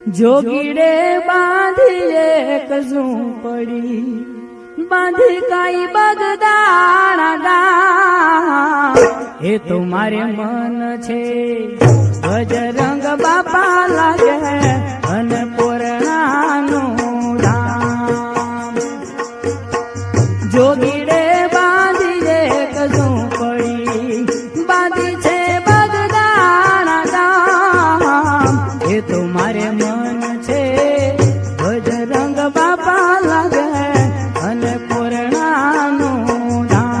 જોગીડે બાંધી એક ઝૂંપડી, બાંધી કાઈ બગદાણા ગામ. એ તો મારે મન છે બજરંગ બાપા લાગે અને પૂર્ણાનું ધામ. જોગીડે બાંધી એક ઝૂંપડી, બાંધી છે બગદાણા ગામ. એ તો મારે મન છે બજરંગ બાપા લાગે અને પૂર્ણાનું ધામ.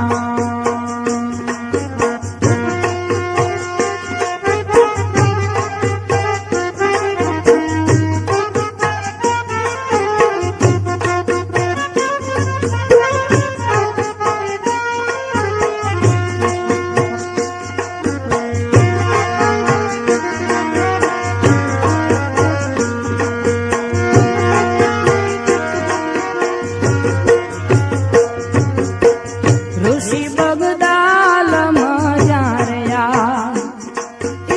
ઋષિ બગદાલ મજારયા,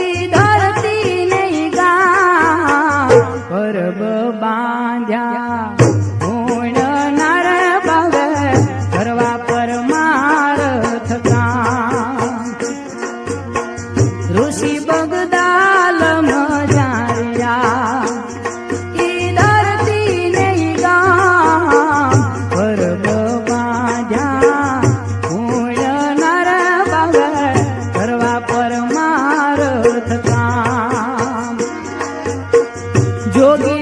ઈ ધરતી નહીં ગામ. પરબ બાંધ્યા પૂર્ણનાર બાવે, કરવા પરમાર્થ કામ. ઋષિ બગદાલ મજારયા, ઈ ધરતી નહીં ગામ. પરબ બાંધ્યા પૂર્ણનાર બાવે, કરવા પરમાર્થ કામ. જોગી